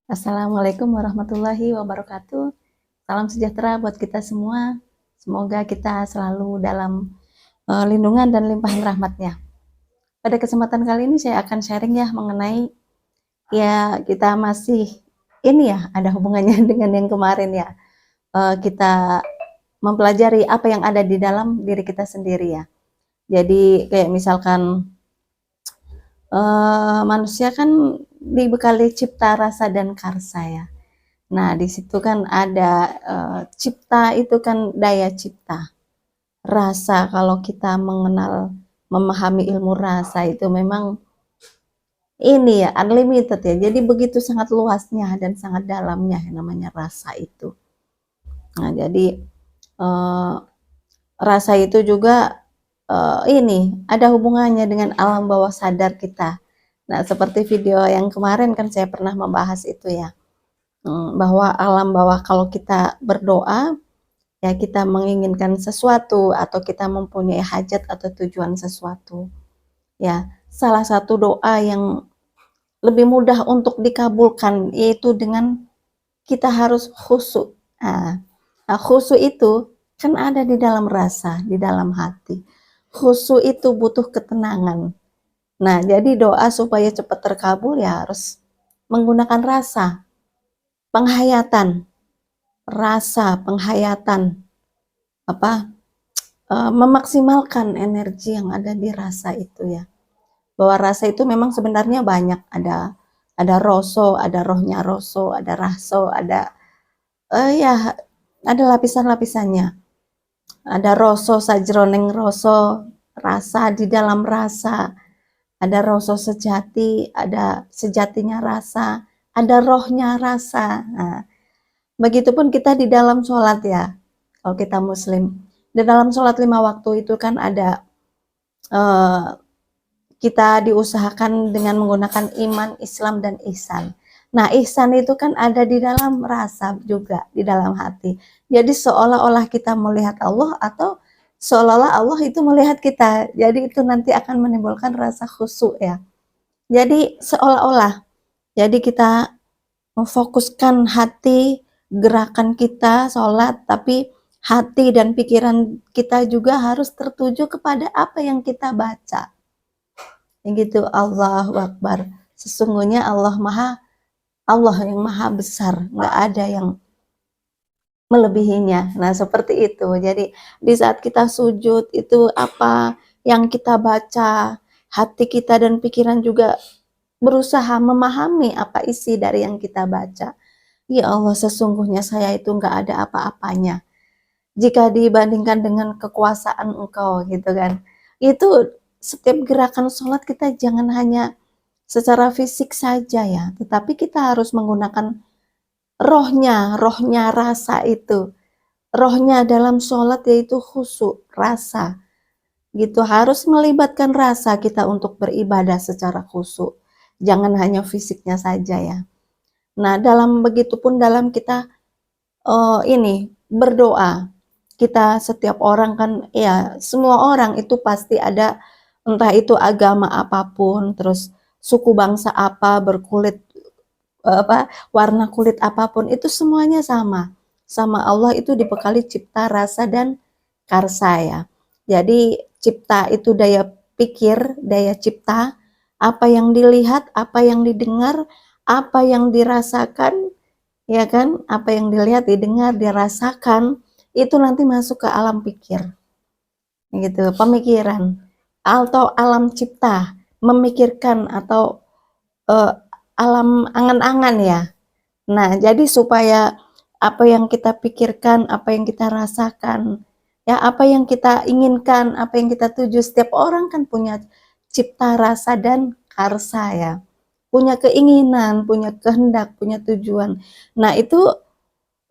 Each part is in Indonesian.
Assalamualaikum warahmatullahi wabarakatuh. Salam sejahtera buat kita semua. Semoga kita selalu dalam lindungan dan limpahan rahmatnya. Pada kesempatan kali ini saya akan sharing ya mengenai kita masih ini ya ada hubungannya dengan yang kemarin ya. Kita mempelajari apa yang ada di dalam diri kita sendiri ya. Jadi kayak misalkan manusia kan dibekali cipta, rasa dan karsa ya. Nah, di situ kan ada cipta itu kan daya cipta. Rasa kalau kita mengenal, memahami ilmu rasa itu memang ini ya unlimited ya. Jadi begitu sangat luasnya dan sangat dalamnya yang namanya rasa itu. Nah, jadi eh, rasa itu juga ini ada hubungannya dengan alam bawah sadar kita. Nah, seperti video yang kemarin kan saya pernah membahas itu ya. Bahwa alam bawah kalau kita berdoa ya kita menginginkan sesuatu atau kita mempunyai hajat atau tujuan sesuatu ya salah satu doa yang lebih mudah untuk dikabulkan yaitu dengan kita harus khusyuk. Khusyuk itu kan ada di dalam rasa, di dalam hati. Khusyuk itu butuh ketenangan. Nah, jadi doa supaya cepat terkabul ya harus menggunakan penghayatan, penghayatan apa memaksimalkan energi yang ada di rasa itu ya. Bahwa rasa itu memang sebenarnya banyak, ada roso, ada rohnya roso, ada raso, ada ya ada lapisan-lapisannya. Ada roso sajroneng roso, rasa di dalam rasa, ada roso sejati, ada sejatinya rasa, ada rohnya rasa. Nah, begitupun kita di dalam sholat ya, kalau kita muslim. Di dalam sholat 5 waktu itu kan ada kita diusahakan dengan menggunakan iman, Islam, dan ihsan. Nah, ihsan itu kan ada di dalam rasa juga, di dalam hati. Jadi seolah-olah kita melihat Allah atau seolah-olah Allah itu melihat kita. Jadi itu nanti akan menimbulkan rasa khusyuk ya. Jadi seolah-olah. Jadi kita memfokuskan hati, gerakan kita, sholat, tapi hati dan pikiran kita juga harus tertuju kepada apa yang kita baca. Gitu, Allahu Akbar. Sesungguhnya Allah yang maha besar, nggak ada yang melebihinya. Nah, seperti itu. Jadi di saat kita sujud itu apa yang kita baca, hati kita dan pikiran juga berusaha memahami apa isi dari yang kita baca. Ya Allah, sesungguhnya saya itu nggak ada apa-apanya. Jika dibandingkan dengan kekuasaan Engkau gitu kan. Itu setiap gerakan sholat kita jangan hanya secara fisik saja ya, tetapi kita harus menggunakan rohnya rasa itu. Rohnya dalam sholat yaitu khusyuk, rasa. Gitu, harus melibatkan rasa kita untuk beribadah secara khusyuk. Jangan hanya fisiknya saja ya. Nah, dalam begitupun dalam kita ini berdoa. Kita setiap orang kan ya semua orang itu pasti ada entah itu agama apapun, terus suku bangsa apa, berkulit warna kulit apapun itu semuanya sama. Sama Allah itu dibekali cipta, rasa dan karsa ya. Jadi cipta itu daya pikir, daya cipta, apa yang dilihat, apa yang didengar, apa yang dirasakan, ya kan? Apa yang dilihat, didengar, dirasakan, itu nanti masuk ke alam pikir. Gitu, pemikiran atau alam cipta, memikirkan atau alam angan-angan ya. Nah, jadi supaya apa yang kita pikirkan, apa yang kita rasakan, ya apa yang kita inginkan, apa yang kita tuju, setiap orang kan punya cipta, rasa dan karsa ya. Punya keinginan, punya kehendak, punya tujuan. Nah, itu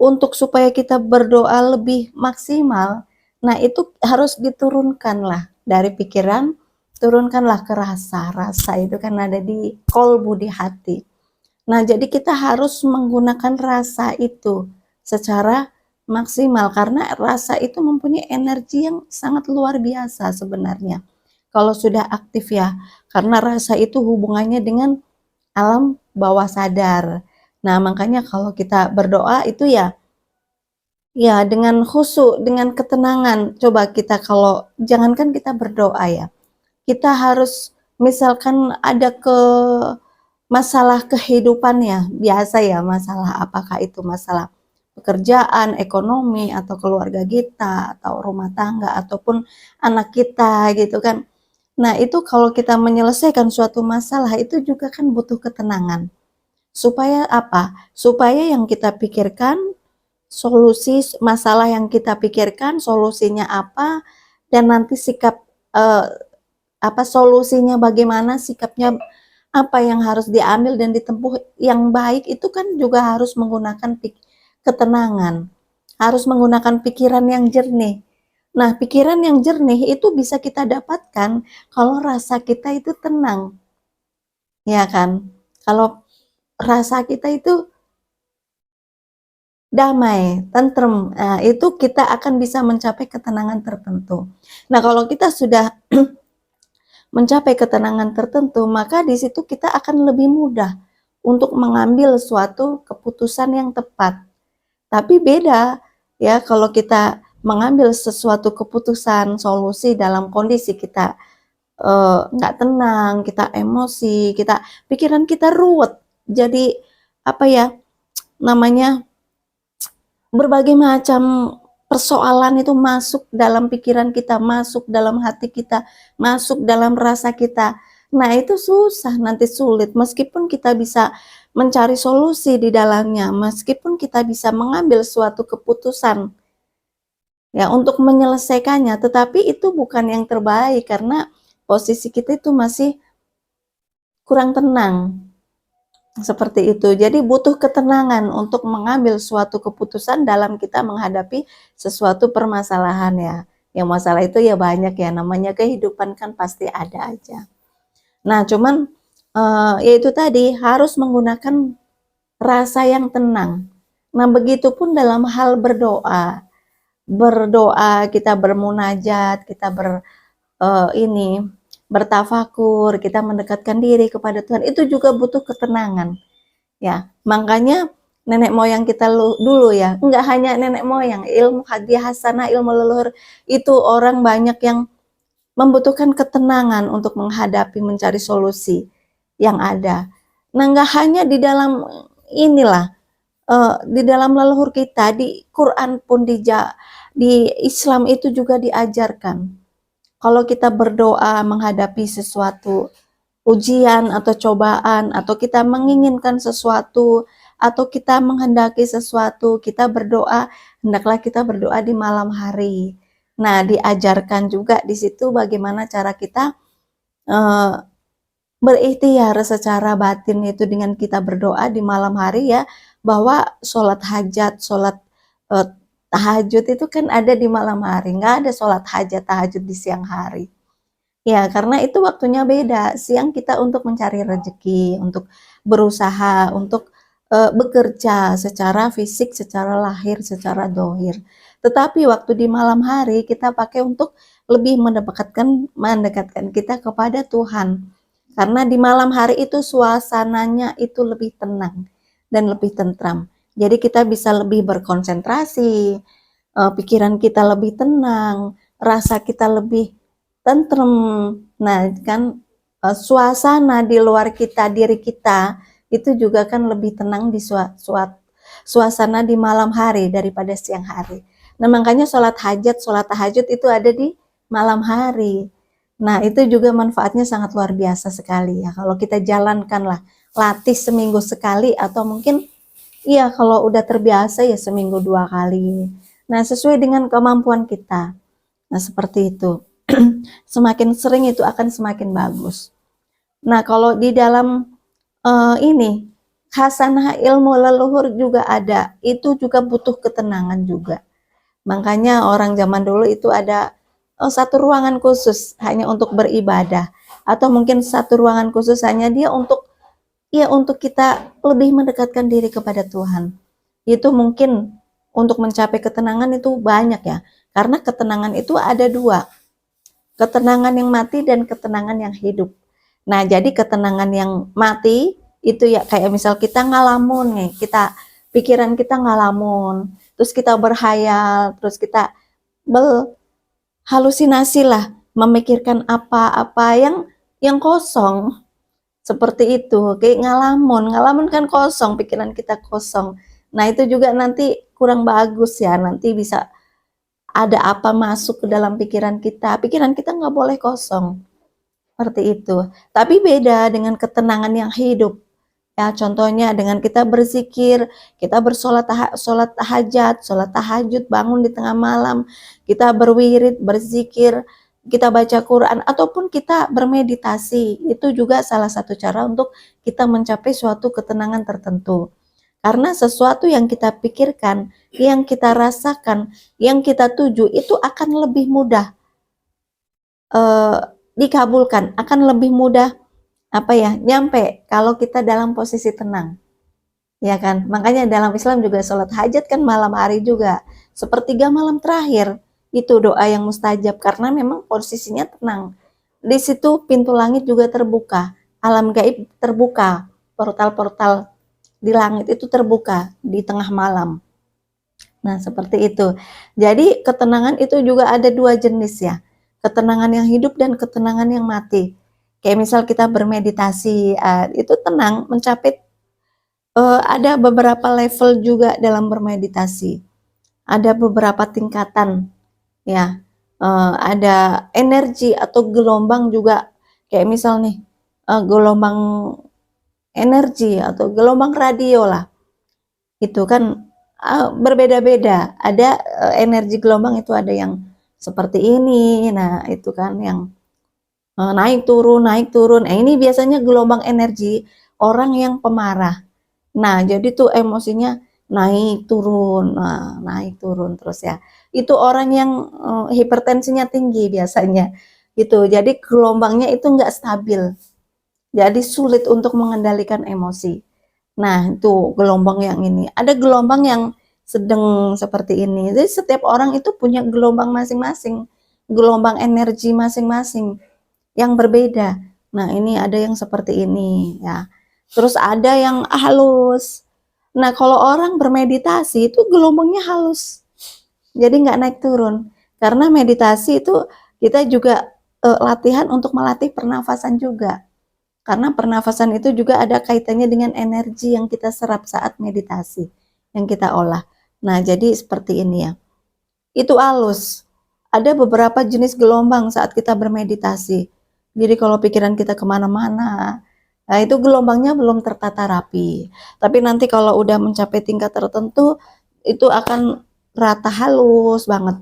untuk supaya kita berdoa lebih maksimal, nah itu harus diturunkanlah dari pikiran, turunkanlah ke rasa. Rasa itu kan ada di kolbu, di hati. Nah, jadi kita harus menggunakan rasa itu secara maksimal karena rasa itu mempunyai energi yang sangat luar biasa sebenarnya. Kalau sudah aktif ya, karena rasa itu hubungannya dengan alam bawah sadar. Nah, makanya kalau kita berdoa itu ya dengan khusyuk, dengan ketenangan. Coba kita kalau jangankan kita berdoa ya, kita harus misalkan ada masalah kehidupan ya, biasa ya, masalah apakah itu masalah pekerjaan, ekonomi, atau keluarga kita, atau rumah tangga, ataupun anak kita gitu kan. Nah, itu kalau kita menyelesaikan suatu masalah itu juga kan butuh ketenangan. Supaya apa? Supaya yang kita pikirkan, solusi masalah yang kita pikirkan, solusinya apa, dan nanti sikap eh, apa solusinya bagaimana, sikapnya apa yang harus diambil dan ditempuh yang baik itu kan juga harus menggunakan ketenangan, harus menggunakan pikiran yang jernih. Nah, pikiran yang jernih itu bisa kita dapatkan kalau rasa kita itu tenang, ya kan? Kalau rasa kita itu damai, tentrem, nah, itu kita akan bisa mencapai ketenangan tertentu. Nah, kalau kita sudah mencapai ketenangan tertentu, maka di situ kita akan lebih mudah untuk mengambil suatu keputusan yang tepat. Tapi beda ya kalau kita mengambil sesuatu keputusan, solusi dalam kondisi kita nggak tenang, kita emosi, pikiran kita ruwet. Jadi apa ya namanya berbagai macam persoalan itu masuk dalam pikiran kita, masuk dalam hati kita, masuk dalam rasa kita. Nah, itu susah, nanti sulit. Meskipun kita bisa mencari solusi di dalamnya, meskipun kita bisa mengambil suatu keputusan ya untuk menyelesaikannya, tetapi itu bukan yang terbaik karena posisi kita itu masih kurang tenang. Seperti itu. Jadi butuh ketenangan untuk mengambil suatu keputusan dalam kita menghadapi sesuatu permasalahan ya. Yang masalah itu ya banyak ya, namanya kehidupan kan pasti ada aja. Nah, cuman ya itu tadi harus menggunakan rasa yang tenang. Nah, begitupun dalam hal berdoa. Berdoa, kita bermunajat, kita ini bertafakur, kita mendekatkan diri kepada Tuhan. Itu juga butuh ketenangan. Ya, makanya nenek moyang kita dulu ya, enggak hanya nenek moyang, ilmu hadiah hasanah, ilmu leluhur, itu orang banyak yang membutuhkan ketenangan untuk menghadapi, mencari solusi yang ada. Nah, enggak hanya di dalam inilah, di dalam leluhur kita, di Quran pun di Islam itu juga diajarkan. Kalau kita berdoa menghadapi sesuatu ujian atau cobaan, atau kita menginginkan sesuatu, atau kita menghendaki sesuatu, kita berdoa, hendaklah kita berdoa di malam hari. Nah, diajarkan juga di situ bagaimana cara kita berikhtiar secara batin itu dengan kita berdoa di malam hari ya, bahwa sholat hajat, sholat tahajud itu kan ada di malam hari, nggak ada sholat hajat tahajud di siang hari. Ya, karena itu waktunya beda. Siang kita untuk mencari rezeki, untuk berusaha, untuk bekerja secara fisik, secara lahir, secara dohir. Tetapi waktu di malam hari kita pakai untuk lebih mendekatkan kita kepada Tuhan. Karena di malam hari itu suasananya itu lebih tenang dan lebih tentram. Jadi kita bisa lebih berkonsentrasi, pikiran kita lebih tenang, rasa kita lebih tentrem. Nah, kan suasana di luar kita, diri kita itu juga kan lebih tenang di suasana di malam hari daripada siang hari. Nah, makanya sholat hajat, sholat tahajud itu ada di malam hari. Nah, itu juga manfaatnya sangat luar biasa sekali ya. Kalau kita jalankanlah, latih seminggu sekali atau mungkin iya kalau udah terbiasa ya seminggu 2 kali. Nah, sesuai dengan kemampuan kita. Nah, seperti itu. Semakin sering itu akan semakin bagus. Nah, kalau di dalam ini hasanah ilmu leluhur juga ada. Itu juga butuh ketenangan juga. Makanya orang zaman dulu itu ada satu ruangan khusus hanya untuk beribadah, atau mungkin satu ruangan khusus hanya dia untuk kita lebih mendekatkan diri kepada Tuhan. Itu mungkin untuk mencapai ketenangan itu banyak ya, karena ketenangan itu ada dua, ketenangan yang mati dan ketenangan yang hidup. Nah, jadi ketenangan yang mati Itu ya kayak misal kita ngalamun nih, pikiran kita ngalamun, terus kita berhayal, terus kita halusinasi lah, memikirkan apa-apa yang kosong, seperti itu. Kayak ngalamun kan kosong, pikiran kita kosong. Nah, itu juga nanti kurang bagus ya, nanti bisa ada apa masuk ke dalam pikiran kita nggak boleh kosong, seperti itu. Tapi beda dengan ketenangan yang hidup. Ya, contohnya dengan kita berzikir, kita sholat tahajud, sholat tahajud, bangun di tengah malam, kita berwirid, berzikir, kita baca Quran, ataupun kita bermeditasi. Itu juga salah satu cara untuk kita mencapai suatu ketenangan tertentu. Karena sesuatu yang kita pikirkan, yang kita rasakan, yang kita tuju, itu akan lebih mudah dikabulkan, akan lebih mudah nyampe kalau kita dalam posisi tenang, ya kan? Makanya dalam Islam juga sholat hajat kan malam hari juga, sepertiga malam terakhir itu doa yang mustajab karena memang posisinya tenang. Di situ pintu langit juga terbuka, alam gaib terbuka, portal-portal di langit itu terbuka di tengah malam. Nah, seperti itu. Jadi ketenangan itu juga ada dua jenis ya, ketenangan yang hidup dan ketenangan yang mati. Kayak misal kita bermeditasi, itu tenang, mencapai ada beberapa level juga dalam bermeditasi. Ada beberapa tingkatan, ya. Ada energi atau gelombang juga, kayak misal nih, gelombang energi atau gelombang radio lah. Itu kan berbeda-beda. Ada energi gelombang itu ada yang seperti ini, nah itu kan yang naik turun. Ini biasanya gelombang energi orang yang pemarah. Nah, jadi tuh emosinya naik turun terus ya. Itu orang yang hipertensinya tinggi biasanya. Gitu. Jadi gelombangnya itu nggak stabil. Jadi sulit untuk mengendalikan emosi. Nah, itu gelombang yang ini. Ada gelombang yang sedang seperti ini. Jadi setiap orang itu punya gelombang masing-masing, gelombang energi masing-masing yang berbeda. Nah, ini ada yang seperti ini ya. Terus ada yang halus. Nah, kalau orang bermeditasi itu gelombangnya halus. Jadi nggak naik turun. Karena meditasi itu kita juga latihan untuk melatih pernafasan juga. Karena pernafasan itu juga ada kaitannya dengan energi yang kita serap saat meditasi, yang kita olah. Nah, jadi seperti ini ya. Itu halus. Ada beberapa jenis gelombang saat kita bermeditasi. Jadi kalau pikiran kita kemana-mana, nah itu gelombangnya belum tertata rapi. Tapi nanti kalau udah mencapai tingkat tertentu, itu akan rata halus banget.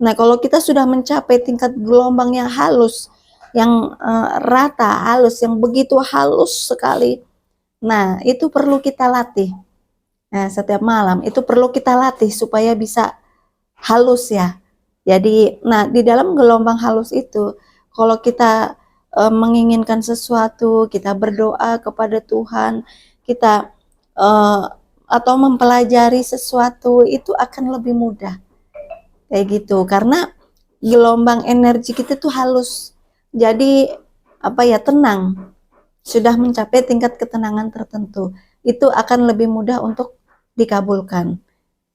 Nah, kalau kita sudah mencapai tingkat gelombang yang halus, yang rata, halus, yang begitu halus sekali, nah itu perlu kita latih. Nah, setiap malam itu perlu kita latih supaya bisa halus ya. Jadi, nah di dalam gelombang halus itu, kalau kita menginginkan sesuatu, kita berdoa kepada Tuhan, kita atau mempelajari sesuatu, itu akan lebih mudah. Kayak gitu, karena gelombang energi kita tuh halus. Jadi, tenang. Sudah mencapai tingkat ketenangan tertentu. Itu akan lebih mudah untuk dikabulkan.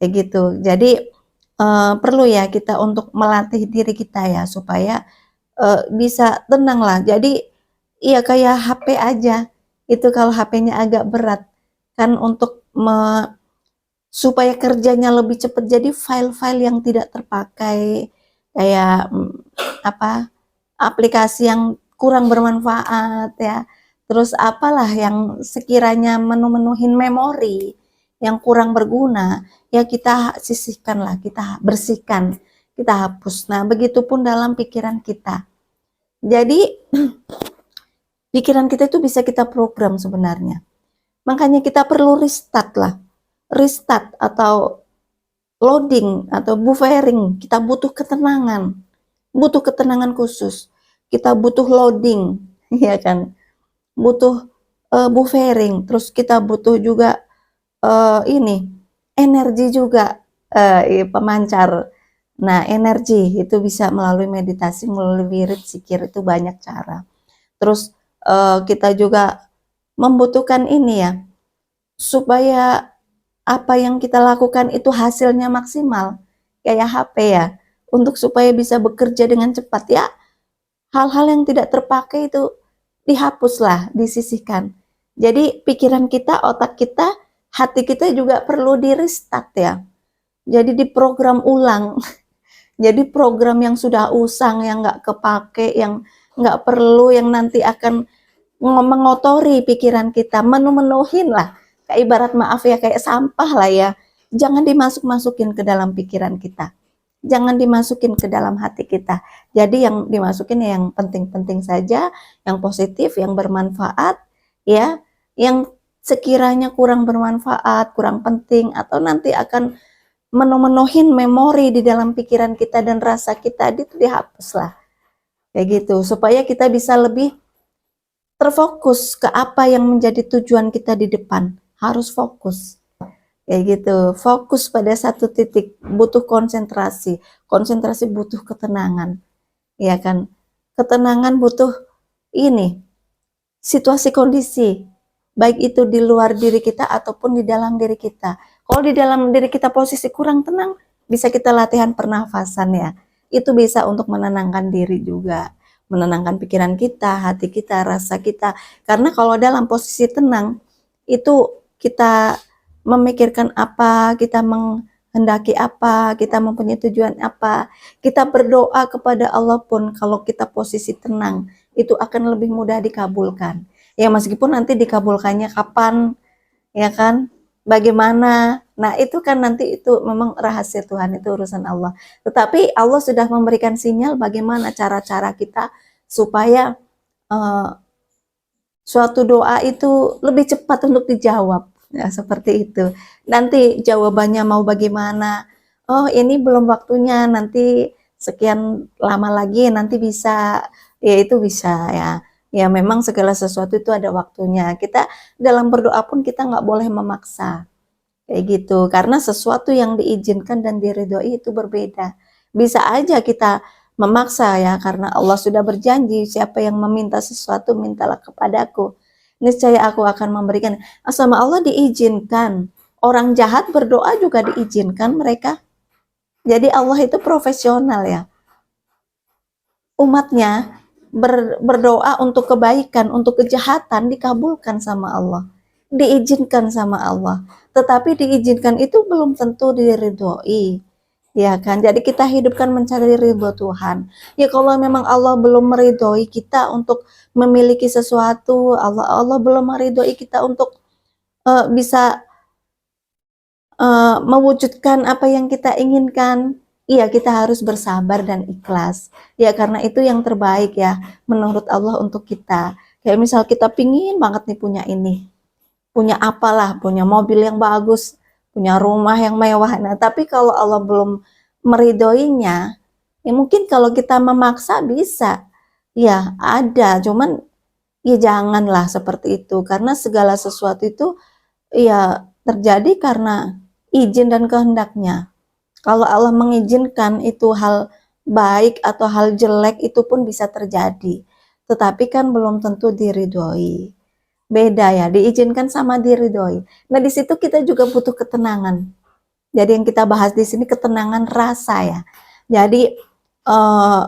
Kayak gitu. Jadi, perlu ya kita untuk melatih diri kita ya supaya bisa tenang lah. Jadi iya kayak HP aja. Itu kalau HP-nya agak berat kan untuk supaya kerjanya lebih cepat, jadi file-file yang tidak terpakai kayak aplikasi yang kurang bermanfaat ya. Terus apalah yang sekiranya memenuhin memori yang kurang berguna, ya kita sisihkan lah, kita bersihkan, kita hapus. Nah, begitupun dalam pikiran kita. Jadi, pikiran kita itu bisa kita program sebenarnya. Makanya kita perlu restart lah. Restart atau loading atau buffering. Kita butuh ketenangan. Butuh ketenangan khusus. Kita butuh loading, ya kan? Butuh buffering. Terus kita butuh juga energi juga, pemancar. Nah, energi itu bisa melalui meditasi, melalui wirid, zikir, itu banyak cara. Terus kita juga membutuhkan ini ya, supaya apa yang kita lakukan itu hasilnya maksimal, kayak HP ya, untuk supaya bisa bekerja dengan cepat ya, hal-hal yang tidak terpakai itu dihapuslah, disisihkan. Jadi pikiran kita, otak kita, hati kita juga perlu di-restart ya. Jadi diprogram ulang. Jadi program yang sudah usang, yang nggak kepake, yang nggak perlu, yang nanti akan mengotori pikiran kita, menu-menuhin lah. Kayak ibarat maaf ya, kayak sampah lah ya. Jangan dimasuk-masukin ke dalam pikiran kita. Jangan dimasukin ke dalam hati kita. Jadi yang dimasukin yang penting-penting saja, yang positif, yang bermanfaat, ya. Yang sekiranya kurang bermanfaat, kurang penting, atau nanti akan menu-menuhin memori di dalam pikiran kita dan rasa kita, itu dihapuslah. Kayak gitu, supaya kita bisa lebih terfokus ke apa yang menjadi tujuan kita di depan. Harus fokus. Kayak gitu, fokus pada satu titik, butuh konsentrasi. Konsentrasi butuh ketenangan. Ya kan? Ketenangan butuh ini, situasi kondisi. Baik itu di luar diri kita ataupun di dalam diri kita. Kalau di dalam diri kita posisi kurang tenang, bisa kita latihan pernafasan ya. Itu bisa untuk menenangkan diri juga. Menenangkan pikiran kita, hati kita, rasa kita. Karena kalau dalam posisi tenang, itu kita memikirkan apa, kita menghendaki apa, kita mempunyai tujuan apa, kita berdoa kepada Allah pun kalau kita posisi tenang, itu akan lebih mudah dikabulkan. Ya meskipun nanti dikabulkannya kapan, ya kan? Bagaimana? Nah, itu kan nanti itu memang rahasia Tuhan, itu urusan Allah. Tetapi Allah sudah memberikan sinyal bagaimana cara-cara kita supaya uh, suatu doa itu lebih cepat untuk dijawab. Ya, seperti itu. Nanti jawabannya mau bagaimana? Oh, ini belum waktunya, nanti sekian lama lagi nanti bisa. Ya itu bisa ya. Ya memang segala sesuatu itu ada waktunya. Kita dalam berdoa pun kita nggak boleh memaksa. Kayak gitu. Karena sesuatu yang diizinkan dan diridhoi itu berbeda. Bisa aja kita memaksa ya, karena Allah sudah berjanji, siapa yang meminta sesuatu mintalah kepadaku, niscaya aku akan memberikan. Sama Allah diizinkan. Orang jahat berdoa juga diizinkan mereka. Jadi Allah itu profesional ya. Umatnya berdoa untuk kebaikan, untuk kejahatan dikabulkan sama Allah. Diizinkan sama Allah. Tetapi diizinkan itu belum tentu diridhoi. Ya kan, jadi kita hidupkan mencari ridho Tuhan. Ya kalau memang Allah belum meridhoi kita untuk memiliki sesuatu, Allah belum meridhoi kita untuk bisa mewujudkan apa yang kita inginkan, iya kita harus bersabar dan ikhlas. Ya karena itu yang terbaik ya menurut Allah untuk kita. Kayak misal kita pingin banget nih punya ini, punya apalah, punya mobil yang bagus, punya rumah yang mewah. Nah, tapi kalau Allah belum meridhoinya, ya mungkin kalau kita memaksa bisa. Ya, ada, cuman ya janganlah seperti itu karena segala sesuatu itu ya terjadi karena izin dan kehendaknya. Kalau Allah mengizinkan itu hal baik atau hal jelek itu pun bisa terjadi. Tetapi kan belum tentu diridhoi. Beda ya, diizinkan sama diridhoi. Nah, di situ kita juga butuh ketenangan. Jadi yang kita bahas di sini ketenangan rasa ya. Jadi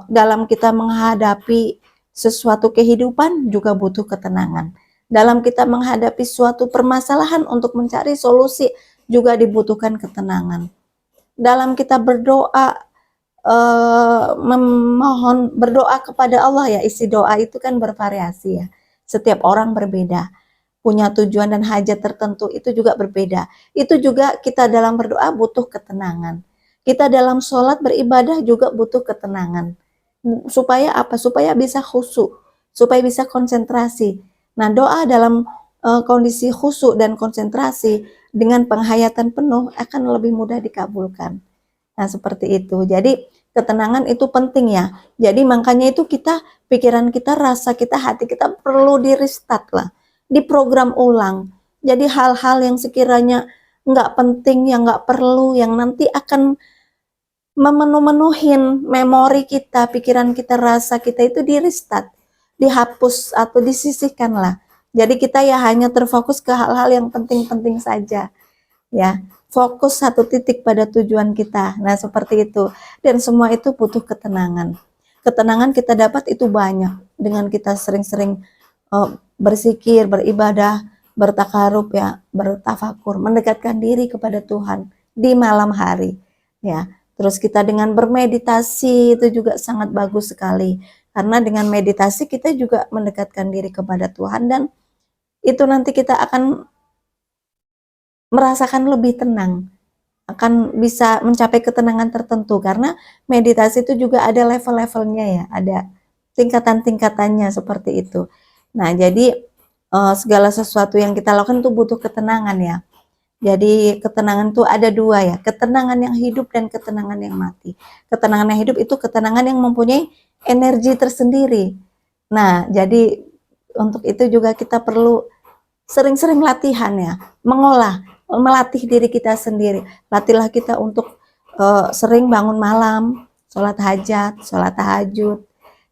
dalam kita menghadapi sesuatu kehidupan juga butuh ketenangan. Dalam kita menghadapi suatu permasalahan untuk mencari solusi juga dibutuhkan ketenangan. Dalam kita berdoa memohon berdoa kepada Allah ya, isi doa itu kan bervariasi ya. Setiap orang berbeda, punya tujuan dan hajat tertentu itu juga berbeda. Itu juga kita dalam berdoa butuh ketenangan. Kita dalam sholat beribadah juga butuh ketenangan. Supaya apa? Supaya bisa khusyuk, supaya bisa konsentrasi. Nah, doa dalam kondisi khusyuk dan konsentrasi dengan penghayatan penuh akan lebih mudah dikabulkan. Nah, seperti itu. Jadi, ketenangan itu penting ya. Jadi, makanya itu kita, pikiran kita, rasa kita, hati kita perlu di-restart lah. Diprogram ulang. Jadi, hal-hal yang sekiranya nggak penting, yang nggak perlu, yang nanti akan memenuhin memori kita, pikiran kita, rasa kita itu di-restart. Dihapus atau disisihkan lah. Jadi kita ya hanya terfokus ke hal-hal yang penting-penting saja, ya. Fokus satu titik pada tujuan kita. Nah, seperti itu. Dan semua itu butuh ketenangan. Ketenangan kita dapat itu banyak dengan kita sering-sering berzikir, beribadah, bertakarub ya, bertafakur, mendekatkan diri kepada Tuhan di malam hari, ya. Terus kita dengan bermeditasi itu juga sangat bagus sekali. Karena dengan meditasi kita juga mendekatkan diri kepada Tuhan dan itu nanti kita akan merasakan lebih tenang, akan bisa mencapai ketenangan tertentu karena meditasi itu juga ada level-levelnya ya, ada tingkatan-tingkatannya seperti itu. Nah, jadi segala sesuatu yang kita lakukan itu butuh ketenangan ya. Jadi ketenangan itu ada dua ya, ketenangan yang hidup dan ketenangan yang mati. Ketenangan yang hidup itu ketenangan yang mempunyai energi tersendiri. Nah, jadi untuk itu juga kita perlu sering-sering latihan ya, melatih diri kita sendiri. Latihlah kita untuk sering bangun malam, sholat hajat, sholat tahajud,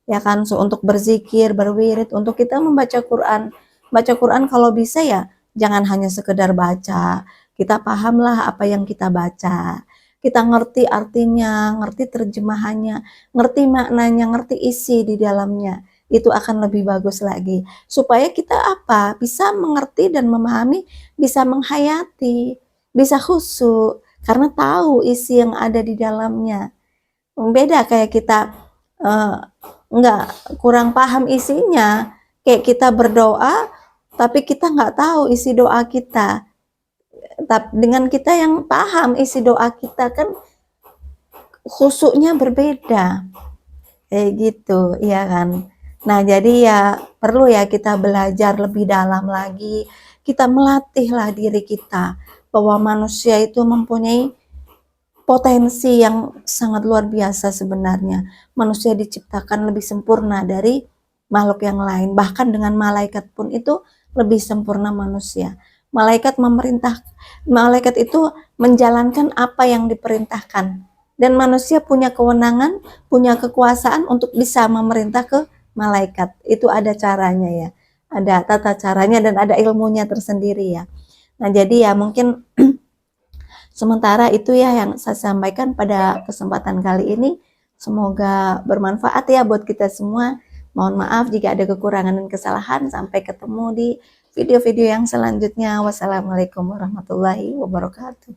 ya kan, untuk berzikir, berwirid, untuk kita membaca Quran. Baca Quran kalau bisa ya, jangan hanya sekedar baca. Kita pahamlah apa yang kita baca. Kita ngerti artinya, ngerti terjemahannya, ngerti maknanya, ngerti isi di dalamnya. Itu akan lebih bagus lagi. Supaya kita apa? Bisa mengerti dan memahami, bisa menghayati, bisa khusyuk. Karena tahu isi yang ada di dalamnya. Beda kayak kita nggak kurang paham isinya, kayak kita berdoa tapi kita nggak tahu isi doa kita. Tapi dengan kita yang paham isi doa kita kan khusyuknya berbeda, kayak gitu, iya kan. Nah, jadi ya perlu ya kita belajar lebih dalam lagi, kita melatihlah diri kita bahwa manusia itu mempunyai potensi yang sangat luar biasa sebenarnya. Manusia diciptakan lebih sempurna dari makhluk yang lain. Bahkan dengan malaikat pun itu lebih sempurna manusia. Malaikat itu menjalankan apa yang diperintahkan. Dan manusia punya kewenangan, punya kekuasaan untuk bisa memerintah ke malaikat. Itu ada caranya ya. Ada tata caranya dan ada ilmunya tersendiri ya. Nah, jadi ya mungkin sementara itu ya yang saya sampaikan pada kesempatan kali ini. Semoga bermanfaat ya buat kita semua. Mohon maaf jika ada kekurangan dan kesalahan. Sampai ketemu di video-video yang selanjutnya. Wassalamualaikum warahmatullahi wabarakatuh.